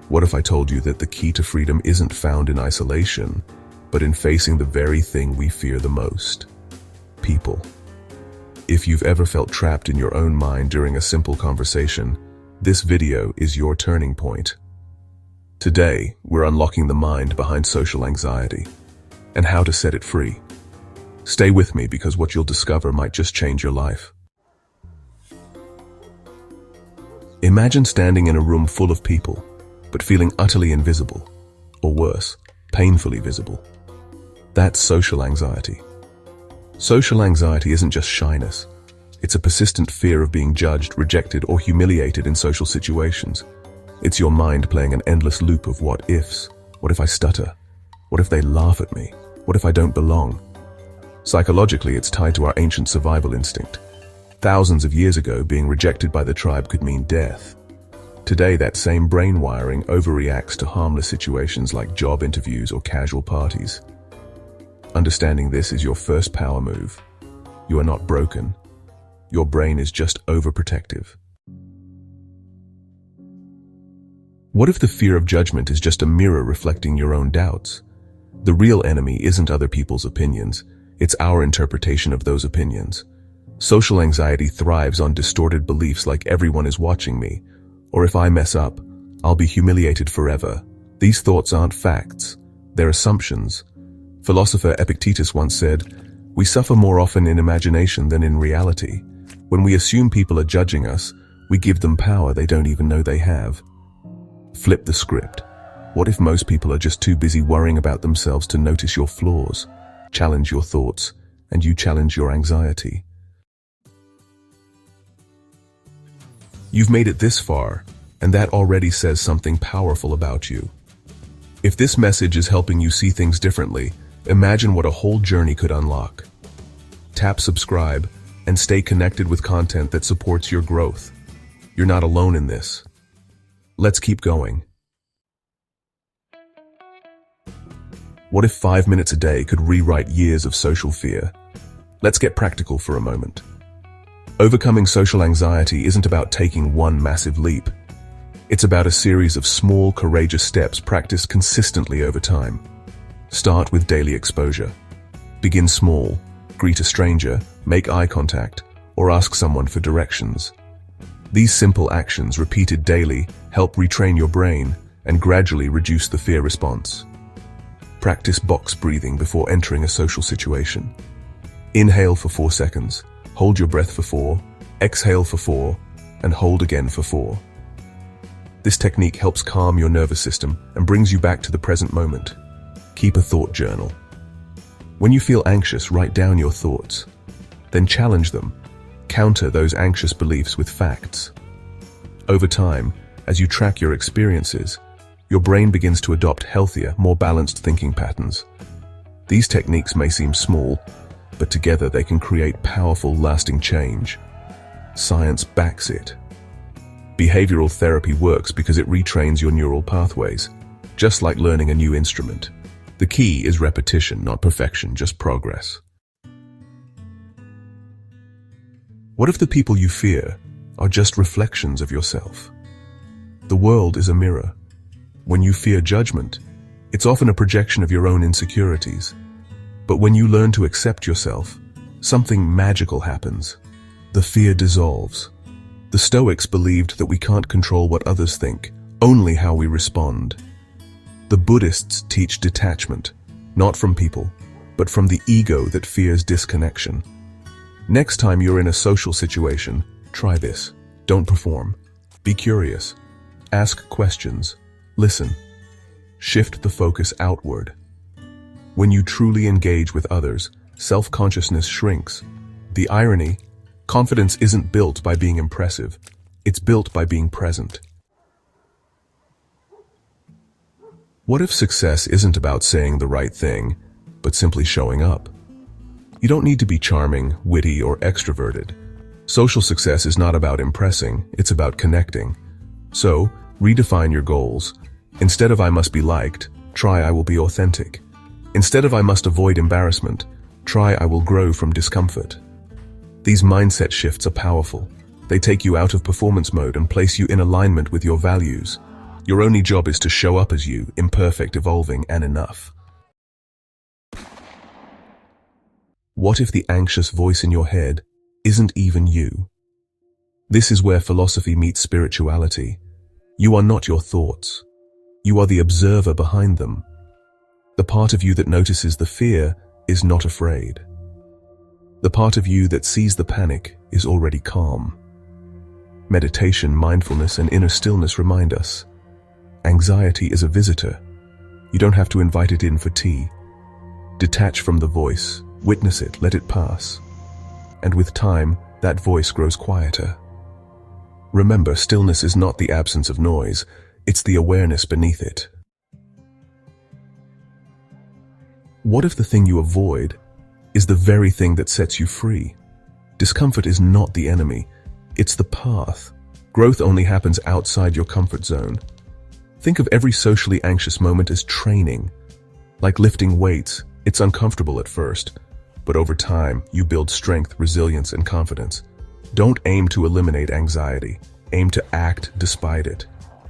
What if I told you that the key to freedom isn't found in isolation, but in facing the very thing we fear the most? People. If you've ever felt trapped in your own mind during a simple conversation, this video is your turning point. Today, we're unlocking the mind behind social anxiety and how to set it free. Stay with me because what you'll discover might just change your life. Imagine standing in a room full of people, but feeling utterly invisible, or worse, painfully visible. That's social anxiety. Social anxiety isn't just shyness. It's a persistent fear of being judged, rejected, or humiliated in social situations. It's your mind playing an endless loop of what ifs. What if I stutter? What if they laugh at me? What if I don't belong? Psychologically, it's tied to our ancient survival instinct. Thousands of years ago, being rejected by the tribe could mean death. Today, that same brain wiring overreacts to harmless situations like job interviews or casual parties. Understanding this is your first power move. You are not broken. Your brain is just overprotective. What if the fear of judgment is just a mirror reflecting your own doubts? The real enemy isn't other people's opinions. It's our interpretation of those opinions. Social anxiety thrives on distorted beliefs like everyone is watching me, or if I mess up, I'll be humiliated forever. These thoughts aren't facts, they're assumptions. Philosopher Epictetus once said, "We suffer more often in imagination than in reality. When we assume people are judging us, we give them power they don't even know they have." Flip the script. What if most people are just too busy worrying about themselves to notice your flaws? Challenge your thoughts, and you challenge your anxiety. You've made it this far, and that already says something powerful about you. If this message is helping you see things differently, imagine what a whole journey could unlock. Tap subscribe and stay connected with content that supports your growth. You're not alone in this. Let's keep going. What if 5 minutes a day could rewrite years of social fear? Let's get practical for a moment. Overcoming social anxiety isn't about taking one massive leap. It's about a series of small, courageous steps practiced consistently over time. Start with daily exposure. Begin small, greet a stranger, make eye contact, or ask someone for directions. These simple actions, repeated daily, help retrain your brain and gradually reduce the fear response. Practice box breathing before entering a social situation. Inhale for 4 seconds. Hold your breath for 4, exhale for 4, and hold again for 4. This technique helps calm your nervous system and brings you back to the present moment. Keep a thought journal. When you feel anxious, write down your thoughts. Then challenge them. Counter those anxious beliefs with facts. Over time, as you track your experiences, your brain begins to adopt healthier, more balanced thinking patterns. These techniques may seem small, but together they can create powerful, lasting change. Science backs it. Behavioral therapy works because it retrains your neural pathways, just like learning a new instrument. The key is repetition, not perfection, just progress. What if the people you fear are just reflections of yourself? The world is a mirror. When you fear judgment, it's often a projection of your own insecurities. But when you learn to accept yourself, something magical happens. The fear dissolves. The Stoics believed that we can't control what others think, only how we respond. The Buddhists teach detachment, not from people, but from the ego that fears disconnection. Next time you're in a social situation, try this. Don't perform. Be curious. Ask questions. Listen. Shift the focus outward. When you truly engage with others, self-consciousness shrinks. The irony, confidence isn't built by being impressive. It's built by being present. What if success isn't about saying the right thing, but simply showing up? You don't need to be charming, witty, or extroverted. Social success is not about impressing, it's about connecting. So, redefine your goals. Instead of "I must be liked," try "I will be authentic." Instead of "I must avoid embarrassment," try "I will grow from discomfort." These mindset shifts are powerful. They take you out of performance mode and place you in alignment with your values. Your only job is to show up as you, imperfect, evolving, and enough. What if the anxious voice in your head isn't even you? This is where philosophy meets spirituality. You are not your thoughts. You are the observer behind them. The part of you that notices the fear is not afraid. The part of you that sees the panic is already calm. Meditation, mindfulness, and inner stillness remind us. Anxiety is a visitor. You don't have to invite it in for tea. Detach from the voice, witness it, let it pass. And with time, that voice grows quieter. Remember, stillness is not the absence of noise, it's the awareness beneath it. What if the thing you avoid is the very thing that sets you free? Discomfort is not the enemy, it's the path. Growth only happens outside your comfort zone. Think of every socially anxious moment as training. Like lifting weights, it's uncomfortable at first, but over time, you build strength, resilience, and confidence. Don't aim to eliminate anxiety. Aim to act despite it.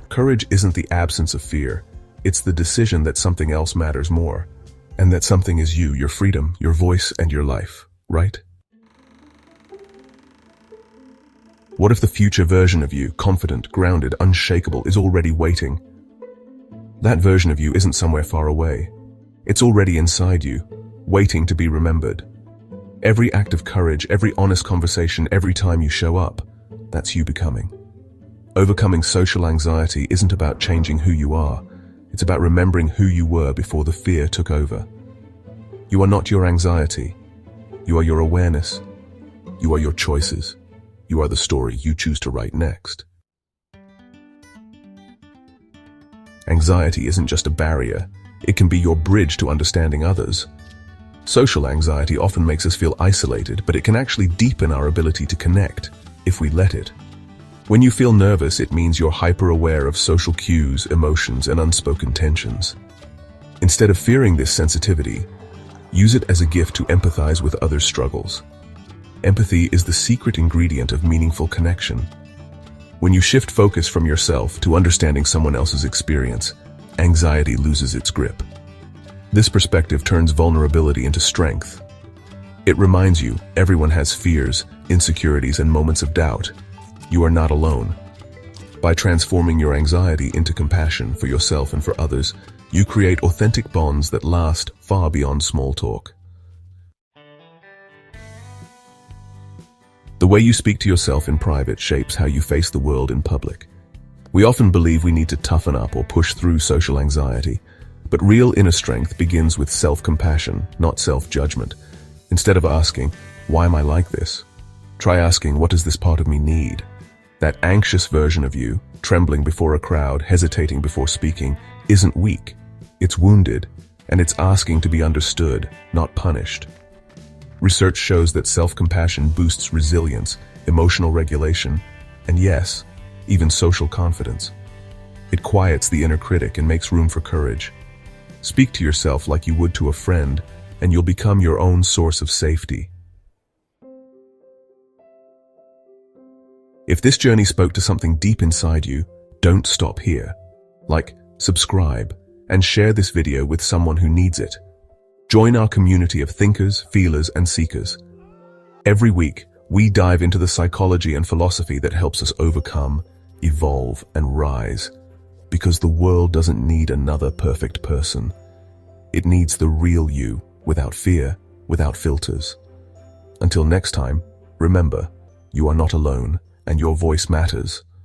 Courage isn't the absence of fear. It's the decision that something else matters more. And that something is you, your freedom, your voice, and your life, right? What if the future version of you, confident, grounded, unshakable, is already waiting? That version of you isn't somewhere far away. It's already inside you, waiting to be remembered. Every act of courage, every honest conversation, every time you show up, that's you becoming. Overcoming social anxiety isn't about changing who you are. It's about remembering who you were before the fear took over. You are not your anxiety. You are your awareness. You are your choices. You are the story you choose to write next. Anxiety isn't just a barrier. It can be your bridge to understanding others. Social anxiety often makes us feel isolated, but it can actually deepen our ability to connect, if we let it. When you feel nervous, it means you're hyper-aware of social cues, emotions, and unspoken tensions. Instead of fearing this sensitivity, use it as a gift to empathize with others' struggles. Empathy is the secret ingredient of meaningful connection. When you shift focus from yourself to understanding someone else's experience, anxiety loses its grip. This perspective turns vulnerability into strength. It reminds you everyone has fears, insecurities, and moments of doubt. You are not alone. By transforming your anxiety into compassion for yourself and for others, you create authentic bonds that last far beyond small talk. The way you speak to yourself in private shapes how you face the world in public. We often believe we need to toughen up or push through social anxiety, but real inner strength begins with self-compassion, not self-judgment. Instead of asking, "Why am I like this?" try asking, "What does this part of me need?" That anxious version of you, trembling before a crowd, hesitating before speaking, isn't weak. It's wounded, and it's asking to be understood, not punished. Research shows that self-compassion boosts resilience, emotional regulation, and yes, even social confidence. It quiets the inner critic and makes room for courage. Speak to yourself like you would to a friend, and you'll become your own source of safety. If this journey spoke to something deep inside you, don't stop here. Like, subscribe, and share this video with someone who needs it. Join our community of thinkers, feelers, and seekers. Every week, we dive into the psychology and philosophy that helps us overcome, evolve, and rise. Because the world doesn't need another perfect person. It needs the real you, without fear, without filters. Until next time, remember, you are not alone, and your voice matters.